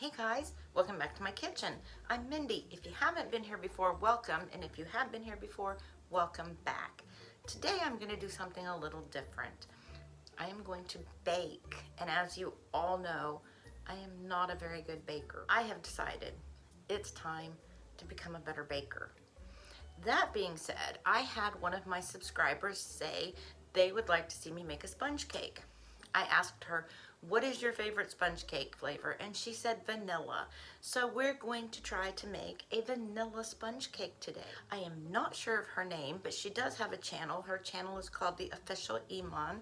Hey guys, welcome back to my kitchen. I'm Mindy. If you haven't been here before, welcome. And if you have been here before, welcome back. Today I'm going to do something a little different. I am going to bake. And as you all know, I am not a very good baker. I have decided it's time to become a better baker. That being said, I had one of my subscribers say they would like to see me make a sponge cake. I asked her, what is your favorite sponge cake flavor? And she said vanilla. So we're going to try to make a vanilla sponge cake today. I am not sure of her name, but she does have a channel. Her channel is called The Official Iman.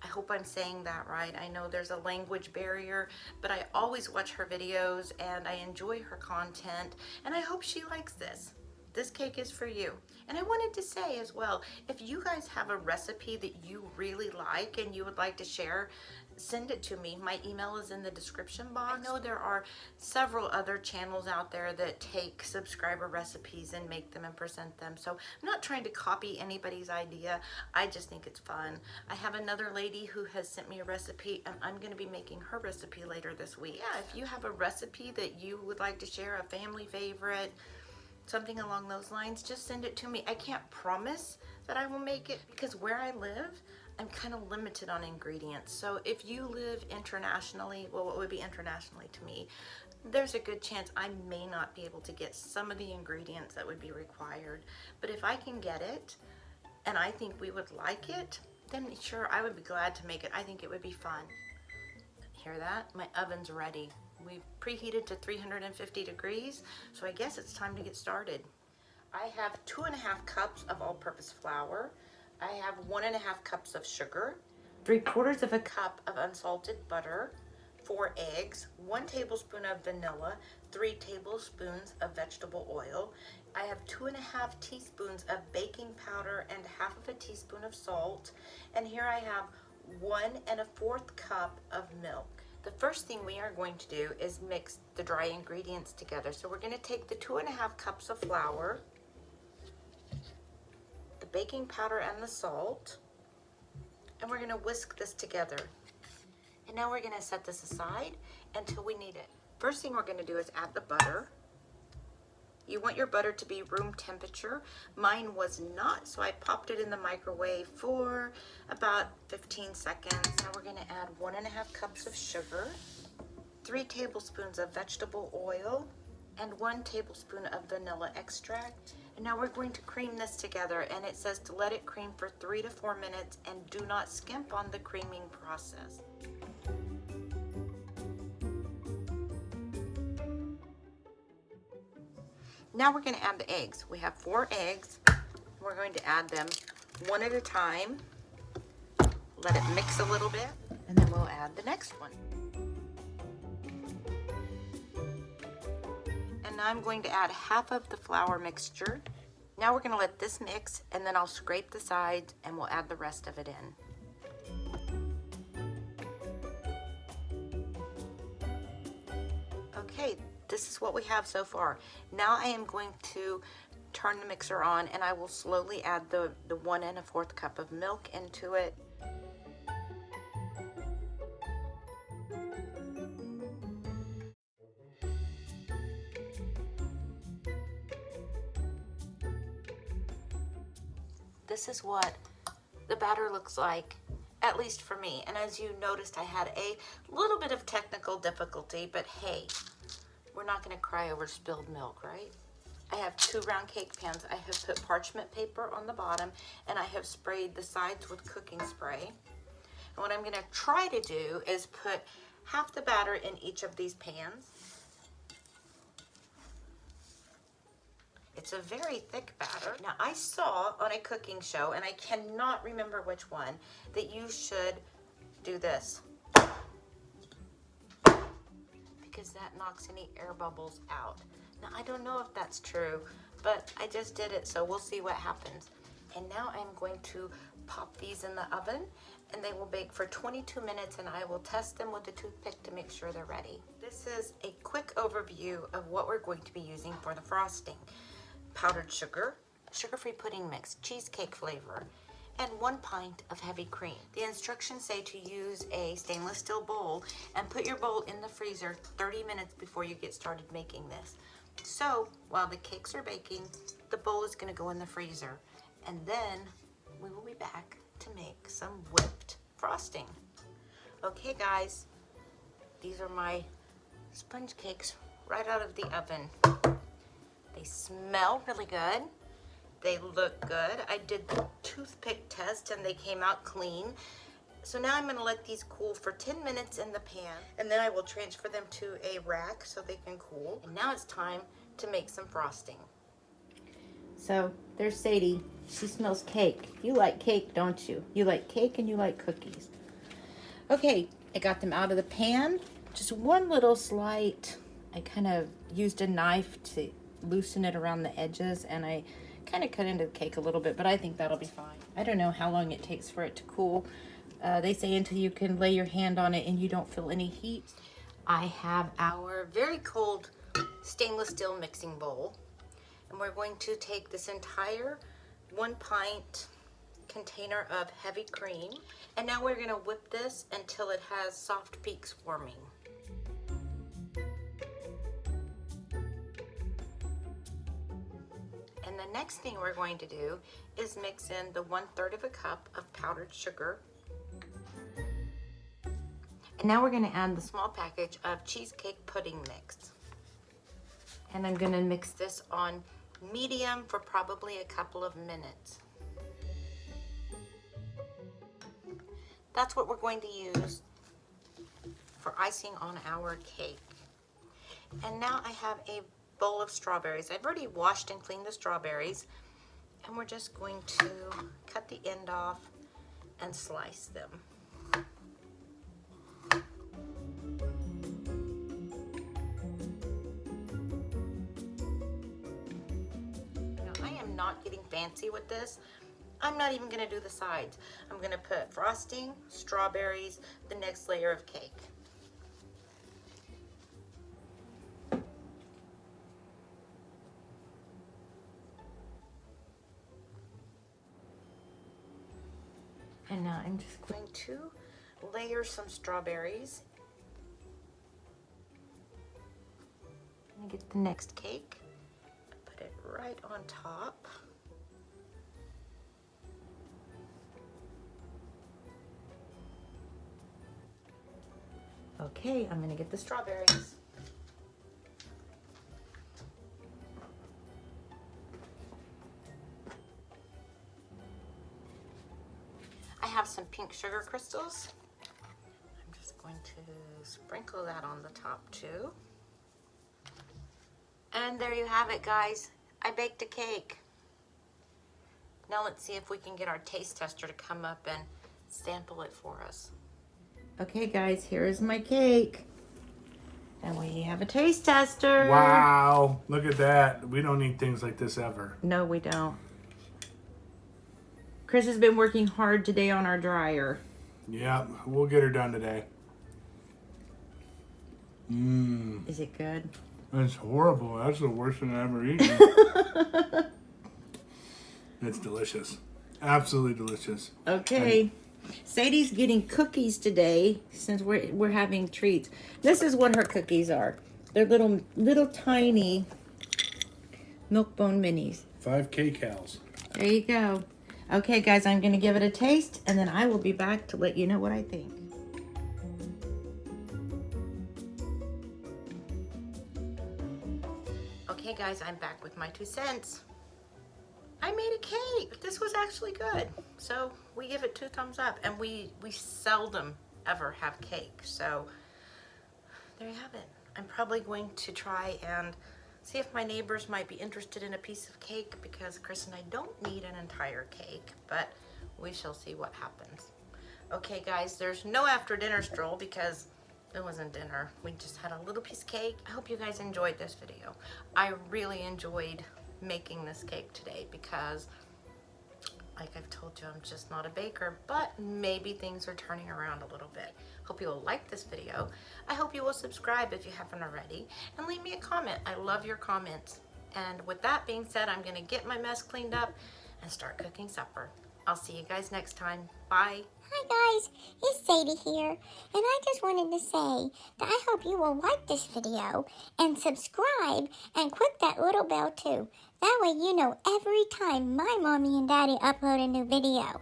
I hope I'm saying that right. I know there's a language barrier, but I always watch her videos and I enjoy her content, and I hope she likes this. This cake is for you. And I wanted to say as well, if you guys have a recipe that you really like and you would like to share, send it to me. My email is in the description box. I know there are several other channels out there that take subscriber recipes and make them and present them. So I'm not trying to copy anybody's idea. I just think it's fun. I have another lady who has sent me a recipe, and I'm going to be making her recipe later this week. Yeah, if you have a recipe that you would like to share, a family favorite, something along those lines, just send it to me. I can't promise that I will make it because where I live, I'm kind of limited on ingredients. So if you live internationally, well, what would be internationally to me, there's a good chance I may not be able to get some of the ingredients that would be required. But if I can get it and I think we would like it, then sure, I would be glad to make it. I think it would be fun. Hear that? My oven's ready. We've preheated to 350 degrees, so I guess it's time to get started. I have 2.5 cups of all-purpose flour. I have 1.5 cups of sugar, 3/4 of a cup of unsalted butter, 4 eggs, 1 tablespoon of vanilla, 3 tablespoons of vegetable oil. I have 2.5 teaspoons of baking powder and 1/2 teaspoon of salt. And here I have 1 1/4 cup of milk. The first thing we are going to do is mix the dry ingredients together. So we're going to take the 2.5 cups of flour, the baking powder and the salt, and we're going to whisk this together. And now we're going to set this aside until we need it. First thing we're going to do is add the butter. You want your butter to be room temperature. Mine was not, so I popped it in the microwave for about 15 seconds. Now we're going to add 1.5 cups of sugar, 3 tablespoons of vegetable oil, and 1 tablespoon of vanilla extract. And now we're going to cream this together, and it says to let it cream for 3 to 4 minutes and do not skimp on the creaming process. Now we're going to add the eggs. We have 4 eggs. We're going to add them one at a time. Let it mix a little bit, and then we'll add the next one. And now I'm going to add 1/2 of the flour mixture. Now we're going to let this mix, and then I'll scrape the sides, and we'll add the rest of it in. Okay, this is what we have so far. Now I am going to turn the mixer on, and I will slowly add the 1 1/4 cup of milk into it. This is what the batter looks like, at least for me. And as you noticed, I had a little bit of technical difficulty, but hey, we're not going to cry over spilled milk, right? I have 2 round cake pans. I have put parchment paper on the bottom, and I have sprayed the sides with cooking spray. And what I'm going to try to do is put half the batter in each of these pans. It's a very thick batter. Now, I saw on a cooking show, and I cannot remember which one, that you should do this, because that knocks any air bubbles out. Now, I don't know if that's true, but I just did it, so we'll see what happens. And now I'm going to pop these in the oven, and they will bake for 22 minutes, and I will test them with a toothpick to make sure they're ready. This is a quick overview of what we're going to be using for the frosting. Powdered sugar, sugar-free pudding mix, cheesecake flavor, and 1 pint of heavy cream. The instructions say to use a stainless steel bowl and put your bowl in the freezer 30 minutes before you get started making this. So while the cakes are baking, the bowl is going to go in the freezer, and then we will be back to make some whipped frosting. Okay guys, these are my sponge cakes right out of the oven. They smell really good. They look good. I did the toothpick test and they came out clean. So now I'm gonna let these cool for 10 minutes in the pan, and then I will transfer them to a rack so they can cool. And now it's time to make some frosting. So there's Sadie. She smells cake. You like cake, don't you? You like cake and you like cookies. Okay, I got them out of the pan. Just one little slight, I kind of used a knife to loosen it around the edges, and I kind of cut into the cake a little bit, but I think that'll be fine. I don't know how long it takes for it to cool. They say until you can lay your hand on it and you don't feel any heat. I have our very cold stainless steel mixing bowl, and we're going to take this entire 1 pint container of heavy cream, and now we're going to whip this until it has soft peaks forming. And the next thing we're going to do is mix in the 1/3 of a cup of powdered sugar. And now we're going to add the small package of cheesecake pudding mix. And I'm going to mix this on medium for probably a couple of minutes. That's what we're going to use for icing on our cake. And now I have a bowl of strawberries. I've already washed and cleaned the strawberries, and we're just going to cut the end off and slice them. Now, I am not getting fancy with this. I'm not even going to do the sides. I'm going to put frosting, strawberries, the next layer of cake. And now I'm just going to layer some strawberries. I'm going to get the next cake, put it right on top. Okay, I'm going to get the strawberries. I have some pink sugar crystals. I'm just going to sprinkle that on the top too. And there you have it, guys. I baked a cake. Now let's see if we can get our taste tester to come up and sample it for us. Okay guys, here is my cake. And we have a taste tester. Wow, look at that. We don't need things like this ever. No, we don't. Chris has been working hard today on our dryer. Yeah, we'll get her done today. Is it good? That's horrible. That's the worst thing I've ever eaten. It's delicious. Absolutely delicious. Okay. Sadie's getting cookies today since we're having treats. This is what her cookies are. They're little tiny milk bone minis. 5 kcals. There you go. Okay, guys, I'm going to give it a taste, and then I will be back to let you know what I think. Okay, guys, I'm back with my 2 cents. I made a cake. This was actually good. So we give it 2 thumbs up, and we seldom ever have cake. So there you have it. I'm probably going to try and see if my neighbors might be interested in a piece of cake, because Chris and I don't need an entire cake, but we shall see what happens. Okay guys, there's no after dinner stroll because it wasn't dinner. We just had a little piece of cake. I hope you guys enjoyed this video. I really enjoyed making this cake today because, like I've told you, I'm just not a baker, but maybe things are turning around a little bit. Hope you will like this video. I hope you will subscribe if you haven't already, and leave me a comment. I love your comments. And with that being said, I'm gonna get my mess cleaned up and start cooking supper. I'll see you guys next time. Bye. Hi guys, it's Sadie here, and I just wanted to say that I hope you will like this video and subscribe and click that little bell too. That way you know every time my mommy and daddy upload a new video.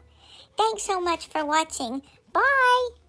Thanks so much for watching. Bye!